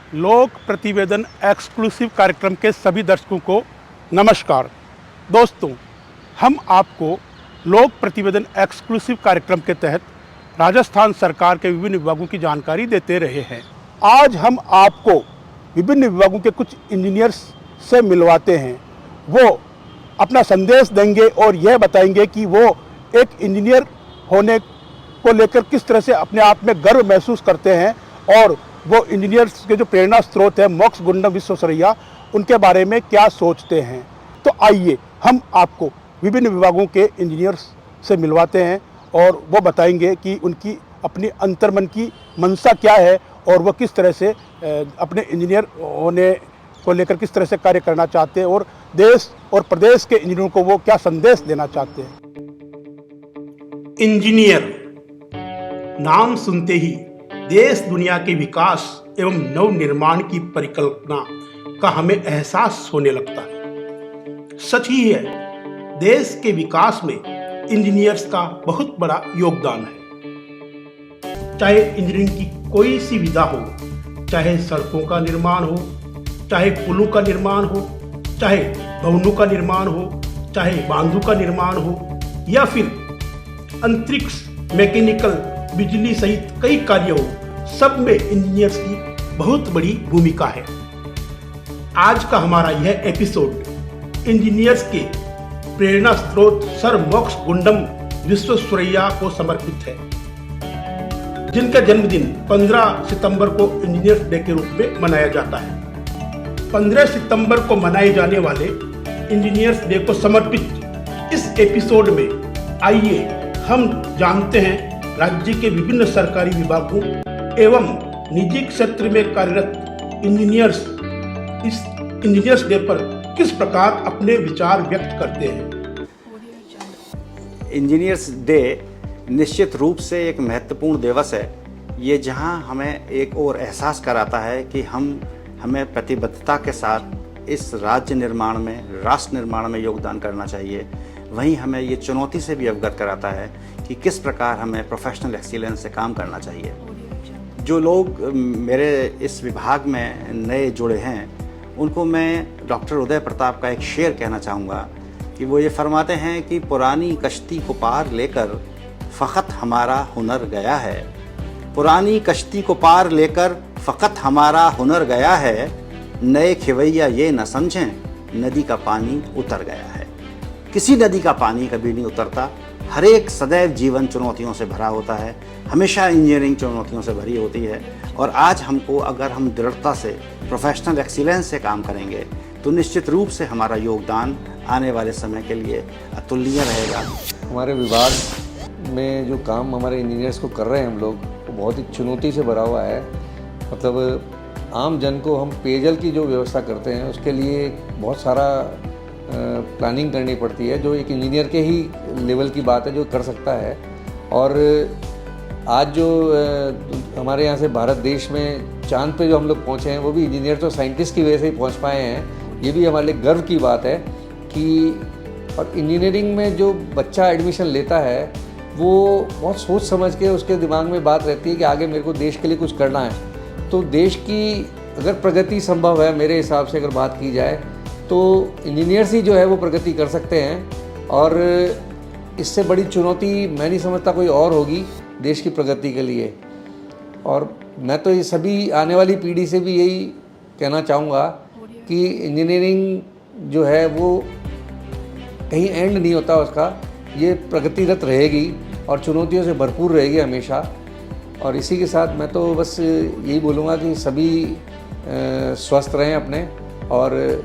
लोक प्रतिवेदन एक्सक्लूसिव कार्यक्रम के सभी दर्शकों को नमस्कार। दोस्तों, हम आपको लोक प्रतिवेदन एक्सक्लूसिव कार्यक्रम के तहत राजस्थान सरकार के विभिन्न विभागों की जानकारी देते रहे हैं। आज हम आपको विभिन्न विभागों के कुछ इंजीनियर्स से मिलवाते हैं। वो अपना संदेश देंगे और यह बताएंगे कि वो एक इंजीनियर होने को लेकर किस तरह से अपने आप में गर्व महसूस करते हैं और वो इंजीनियर्स के जो प्रेरणा स्रोत है मोक्ष गुंडम विश्वेश्वरैया, उनके बारे में क्या सोचते हैं। तो आइए हम आपको विभिन्न विभागों के इंजीनियर्स से मिलवाते हैं और वो बताएंगे कि उनकी अपनी अंतर्मन की मंशा क्या है और वो किस तरह से अपने इंजीनियर होने को लेकर किस तरह से कार्य करना चाहते हैं और देश और प्रदेश के इंजीनियरों को वो क्या संदेश देना चाहते हैं। इंजीनियर नाम सुनते ही देश दुनिया के विकास एवं नव निर्माण की परिकल्पना का हमें एहसास होने लगता है। सच ही है, देश के विकास में इंजीनियर्स का बहुत बड़ा योगदान है। चाहे इंजीनियरिंग की कोई सी विधा हो, चाहे सड़कों का निर्माण हो, चाहे पुलों का निर्माण हो, चाहे भवनों का निर्माण हो, चाहे बांधों का निर्माण हो, या फिर अंतरिक्ष, मैकेनिकल, बिजली सहित कई कार्य हो, सब में इंजीनियर्स की बहुत बड़ी भूमिका है। आज का हमारा यह एपिसोड इंजीनियर्स के प्रेरणा स्रोत सर मोक्ष गुंडम विश्वेश्वरैया को समर्पित है, जिनका जन्मदिन 15 सितंबर को इंजीनियर्स डे के रूप में मनाया जाता है। 15 सितंबर को मनाए जाने वाले इंजीनियर्स डे को समर्पित इस एपिसोड में आइए हम जानते हैं राज्य के विभिन्न सरकारी विभागों एवं निजी क्षेत्र में कार्यरत इंजीनियर्स इस इंजीनियर्स डे पर किस प्रकार अपने विचार व्यक्त करते हैं। इंजीनियर्स डे निश्चित रूप से एक महत्वपूर्ण दिवस है। ये जहां हमें एक और एहसास कराता है कि हमें प्रतिबद्धता के साथ इस राज्य निर्माण में, राष्ट्र निर्माण में योगदान करना चाहिए। वहीं हमें ये चुनौती से भी अवगत कराता है कि किस प्रकार हमें प्रोफेशनल एक्सीलेंस से काम करना चाहिए। जो लोग मेरे इस विभाग में नए जुड़े हैं, उनको मैं डॉक्टर उदय प्रताप का एक शेर कहना चाहूँगा कि वो ये फरमाते हैं कि पुरानी कश्ती को पार लेकर फ़कत हमारा हुनर गया है। पुरानी कश्ती को पार लेकर फ़कत हमारा हुनर गया है। नए खिवैया ये न समझें, नदी का पानी उतर गया है। किसी नदी का पानी कभी नहीं उतरता। हर एक सदैव जीवन चुनौतियों से भरा होता है। हमेशा इंजीनियरिंग चुनौतियों से भरी होती है। और आज हमको, अगर हम दृढ़ता से प्रोफेशनल एक्सीलेंस से काम करेंगे तो निश्चित रूप से हमारा योगदान आने वाले समय के लिए अतुलनीय रहेगा। हमारे विभाग में जो काम हमारे इंजीनियर्स को कर रहे हैं हम लोग, वो बहुत ही चुनौती से भरा हुआ है। मतलब आम जन को हम पेयजल की जो व्यवस्था करते हैं उसके लिए बहुत सारा प्लानिंग करनी पड़ती है, जो एक इंजीनियर के ही लेवल की बात है जो कर सकता है। और आज जो हमारे यहाँ से भारत देश में चांद पे जो हम लोग पहुँचे हैं, वो भी इंजीनियर तो साइंटिस्ट की वजह से ही पहुँच पाए हैं। ये भी हमारे लिए गर्व की बात है कि और इंजीनियरिंग में जो बच्चा एडमिशन लेता है वो बहुत सोच समझ के उसके दिमाग में बात रहती है कि आगे मेरे को देश के लिए कुछ करना है। तो देश की अगर प्रगति संभव है, मेरे हिसाब से अगर बात की जाए, तो इंजीनियर्स ही जो है वो प्रगति कर सकते हैं। और इससे बड़ी चुनौती मैं नहीं समझता कोई और होगी देश की प्रगति के लिए। और मैं तो ये सभी आने वाली पीढ़ी से भी यही कहना चाहूँगा कि इंजीनियरिंग जो है वो कहीं एंड नहीं होता उसका, ये प्रगतिरत रहेगी और चुनौतियों से भरपूर रहेगी हमेशा। और इसी के साथ मैं तो बस यही बोलूँगा कि सभी स्वस्थ रहें अपने, और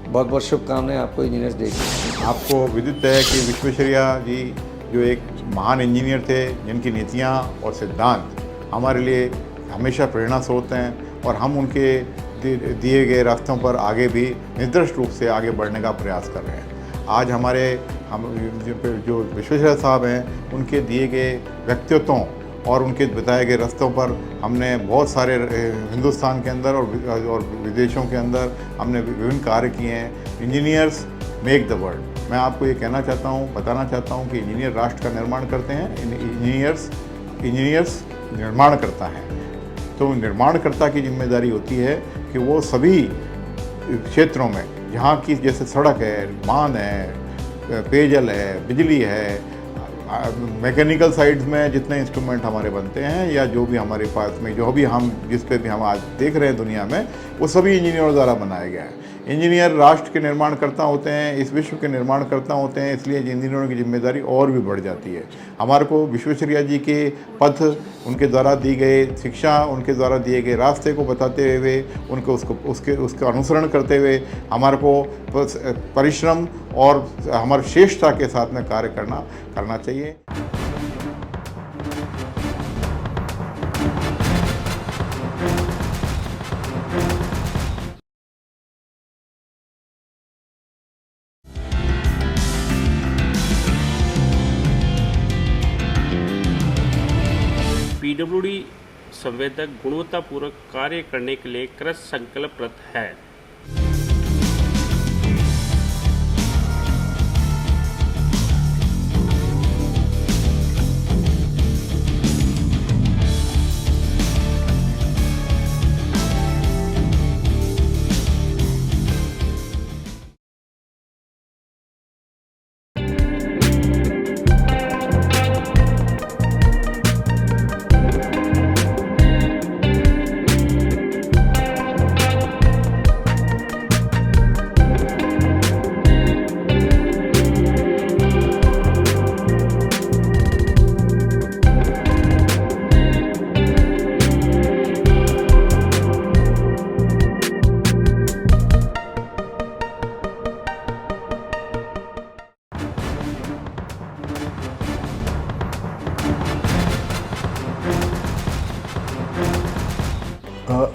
बहुत बहुत शुभकामनाएं आपको इंजीनियर्स डे की। आपको विदित है कि विश्वेश्वरैया जी जो एक महान इंजीनियर थे, जिनकी नीतियाँ और सिद्धांत हमारे लिए हमेशा प्रेरणा स्रोत हैं और हम उनके दिए गए रास्तों पर आगे भी निर्दिष्ट रूप से आगे बढ़ने का प्रयास कर रहे हैं। आज हम जो विश्वेश्वरैया साहब हैं, उनके दिए गए व्यक्तित्वों और उनके बताए गए रास्तों पर हमने बहुत सारे हिंदुस्तान के अंदर और विदेशों के अंदर हमने विभिन्न कार्य किए हैं। Engineers make the world. मैं आपको ये कहना चाहता हूँ, बताना चाहता हूँ कि इंजीनियर राष्ट्र का निर्माण करते हैं। इंजीनियर्स निर्माण करता है। तो निर्माणकर्ता की जिम्मेदारी होती है कि वो सभी क्षेत्रों में जहाँ की जैसे सड़क है, बांध है, पेयजल है, बिजली है, मैकेनिकल साइड्स में जितने इंस्ट्रूमेंट हमारे बनते हैं या जो भी हमारे पास में जो भी हम जिस पे भी हम आज देख रहे हैं दुनिया में, वो सभी इंजीनियरों द्वारा बनाए गए हैं। इंजीनियर राष्ट्र के निर्माणकर्ता होते हैं, इस विश्व के निर्माणकर्ता होते हैं, इसलिए इंजीनियरों की जिम्मेदारी और भी बढ़ जाती है। हमारे को विश्वेश्वरैया जी के पथ, उनके द्वारा दी गई शिक्षा, उनके द्वारा दिए गए रास्ते को बताते हुए उनको उसका अनुसरण करते हुए हमारे को परिश्रम और हमारे श्रेष्ठता के साथ में कार्य करना चाहिए। पीडब्ल्यूडी संवेदक गुणवत्तापूर्वक कार्य करने के लिए कृत संकल्परत है।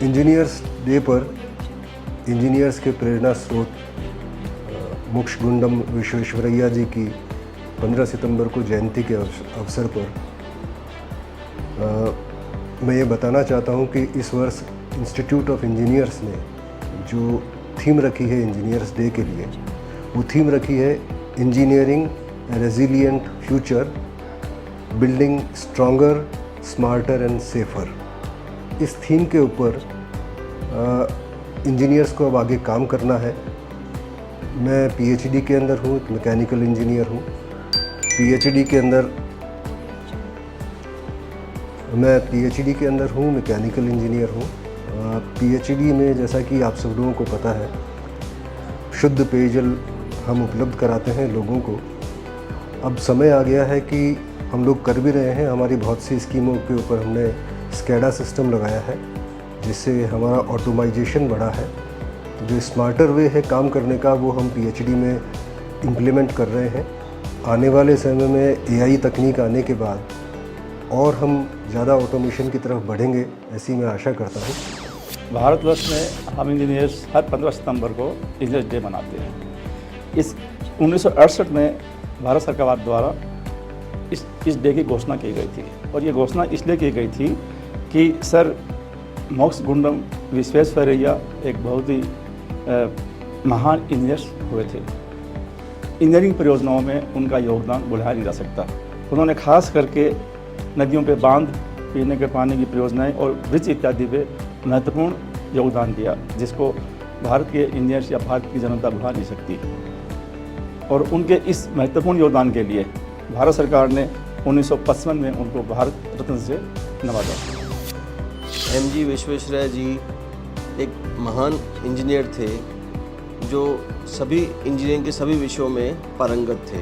इंजीनियर्स डे पर इंजीनियर्स के प्रेरणा स्रोत मोक्षगुंडम विश्वेश्वरैया जी की 15 सितंबर को जयंती के अवसर पर मैं ये बताना चाहता हूँ कि इस वर्ष इंस्टीट्यूट ऑफ इंजीनियर्स ने जो थीम रखी है इंजीनियर्स डे के लिए, वो थीम रखी है engineering resilient future, building stronger, smarter and safer. इस थीम के ऊपर इंजीनियर्स को अब आगे काम करना है। मैं पीएचडी के अंदर हूँ, मैकेनिकल इंजीनियर हूँ। पीएचडी के अंदर हूँ, मैकेनिकल इंजीनियर हूँ। पीएचडी में जैसा कि आप सब लोगों को पता है, शुद्ध पेयजल हम उपलब्ध कराते हैं लोगों को। अब समय आ गया है कि हम लोग कर भी रहे हैं। हमारी बहुत सी स्कीमों के ऊपर हमने स्कैडा सिस्टम लगाया है, जिससे हमारा ऑटोमाइजेशन बढ़ा है। तो जो स्मार्टर वे है काम करने का, वो हम पीएचडी में इम्प्लीमेंट कर रहे हैं। आने वाले समय में एआई तकनीक आने के बाद और हम ज़्यादा ऑटोमेशन की तरफ बढ़ेंगे, ऐसी मैं आशा करता हूँ। भारतवर्ष में हम इंजीनियर्स हर 15 सितंबर को इंजीनियर्स डे मनाते हैं। इस 1968 में भारत सरकार द्वारा इस डे की घोषणा की गई थी, और ये घोषणा इसलिए की गई थी कि सर मोक्षगुंडम विश्वेश्वरैया एक बहुत ही महान इंजीनियर्स हुए थे। इंजीनियरिंग परियोजनाओं में उनका योगदान भुलाया नहीं जा सकता। उन्होंने खास करके नदियों पे बांध, पीने के पानी की परियोजनाएं और ब्रिज इत्यादि पे महत्वपूर्ण योगदान दिया, जिसको भारत के इंजीनियर्स या भारत की जनता भुला नहीं सकती। और उनके इस महत्वपूर्ण योगदान के लिए भारत सरकार ने 1955 में उनको भारत रत्न से नवाजा। एमजी विश्वेश्वरैया जी एक महान इंजीनियर थे, जो सभी इंजीनियरिंग के सभी विषयों में पारंगत थे।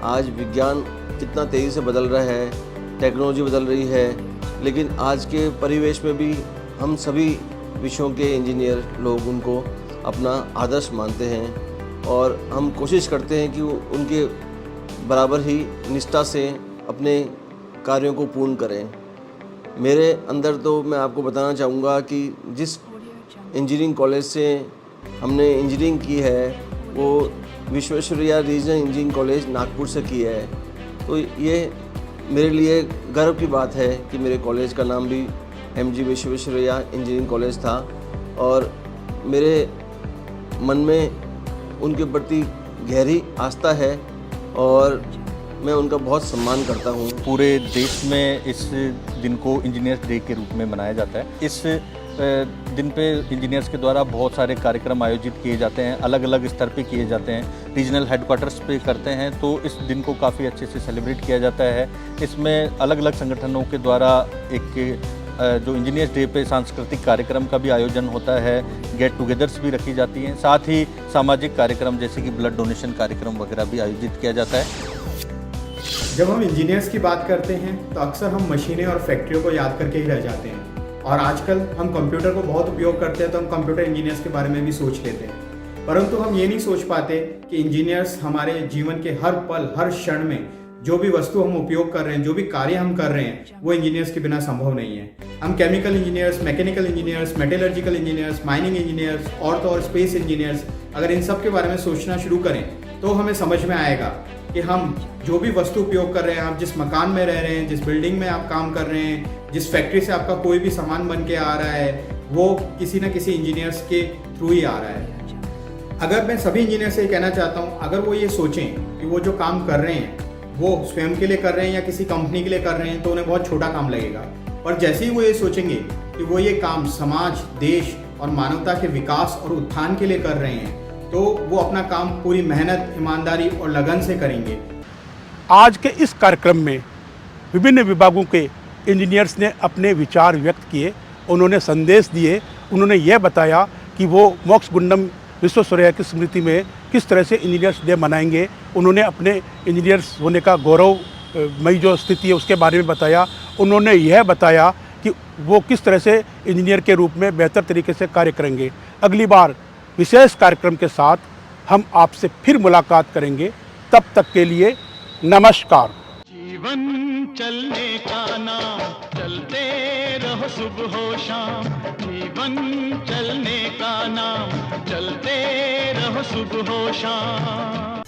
आज विज्ञान कितना तेज़ी से बदल रहा है, टेक्नोलॉजी बदल रही है, लेकिन आज के परिवेश में भी हम सभी विषयों के इंजीनियर लोग उनको अपना आदर्श मानते हैं, और हम कोशिश करते हैं कि उनके बराबर ही निष्ठा से अपने कार्यों को पूर्ण करें। मेरे अंदर तो मैं आपको बताना चाहूँगा कि जिस इंजीनियरिंग कॉलेज से हमने इंजीनियरिंग की है, वो Visvesvaraya regional engineering college Nagpur से की है। तो ये मेरे लिए गर्व की बात है कि मेरे कॉलेज का नाम भी एमजी विश्वेश्वरैया इंजीनियरिंग कॉलेज था, और मेरे मन में उनके प्रति गहरी आस्था है। और मैं उनका बहुत सम्मान करता हूँ। पूरे देश में इस दिन को इंजीनियर्स डे के रूप में मनाया जाता है। इस दिन पे इंजीनियर्स के द्वारा बहुत सारे कार्यक्रम आयोजित किए जाते हैं, अलग अलग स्तर पे किए जाते हैं, रीजनल हेडक्वार्टर्स पे करते हैं, तो इस दिन को काफ़ी अच्छे से सेलिब्रेट किया जाता है। इसमें अलग अलग संगठनों के द्वारा एक जो इंजीनियर्स डे पे सांस्कृतिक कार्यक्रम का भी आयोजन होता है, गेट टुगेदर्स भी रखी जाती हैं, साथ ही सामाजिक कार्यक्रम जैसे कि ब्लड डोनेशन कार्यक्रम वगैरह भी आयोजित किया जाता है। जब हम इंजीनियर्स की बात करते हैं तो अक्सर हम मशीनें और फैक्ट्रियों को याद करके ही रह जाते हैं, और आजकल हम कंप्यूटर को बहुत उपयोग करते हैं तो हम कंप्यूटर इंजीनियर्स के बारे में भी सोच लेते हैं, परंतु हम ये नहीं सोच पाते कि इंजीनियर्स हमारे जीवन के हर पल हर क्षण में जो भी वस्तु हम उपयोग कर रहे हैं, जो भी कार्य हम कर रहे हैं, वो इंजीनियर्स के बिना संभव नहीं है। हम chemical engineers, mechanical engineers, metallurgical engineers, mining engineers और तो और स्पेस इंजीनियर्स, अगर इन सब के बारे में सोचना शुरू करें तो हमें समझ में आएगा कि हम जो भी वस्तु उपयोग कर रहे हैं, आप जिस मकान में रह रहे हैं, जिस बिल्डिंग में आप काम कर रहे हैं, जिस फैक्ट्री से आपका कोई भी सामान बन के आ रहा है, वो किसी न किसी इंजीनियर्स के थ्रू ही आ रहा है। अगर मैं सभी इंजीनियर से ये कहना चाहता हूँ, अगर वो ये सोचें कि वो जो काम कर रहे हैं वो स्वयं के लिए कर रहे हैं या किसी कंपनी के लिए कर रहे हैं, तो उन्हें बहुत छोटा काम लगेगा, और जैसे ही वो ये सोचेंगे कि वो ये काम समाज, देश और मानवता के विकास और उत्थान के लिए कर रहे हैं, तो वो अपना काम पूरी मेहनत, ईमानदारी और लगन से करेंगे। आज के इस कार्यक्रम में विभिन्न विभागों के इंजीनियर्स ने अपने विचार व्यक्त किए, उन्होंने संदेश दिए, उन्होंने यह बताया कि वो मोक्षगुंडम विश्वेश्वरैया की स्मृति में किस तरह से इंजीनियर्स डे मनाएंगे। उन्होंने अपने इंजीनियर्स होने का गौरवमयी जो स्थिति है उसके बारे में बताया। उन्होंने यह बताया कि वो किस तरह से इंजीनियर के रूप में बेहतर तरीके से कार्य करेंगे। अगली बार विशेष कार्यक्रम के साथ हम आपसे फिर मुलाकात करेंगे, तब तक के लिए नमस्कार। जीवन चलने का नाम, चलते रहो सुबह हो शाम। जीवन चलने का नाम, चलते रहो सुबह हो शाम।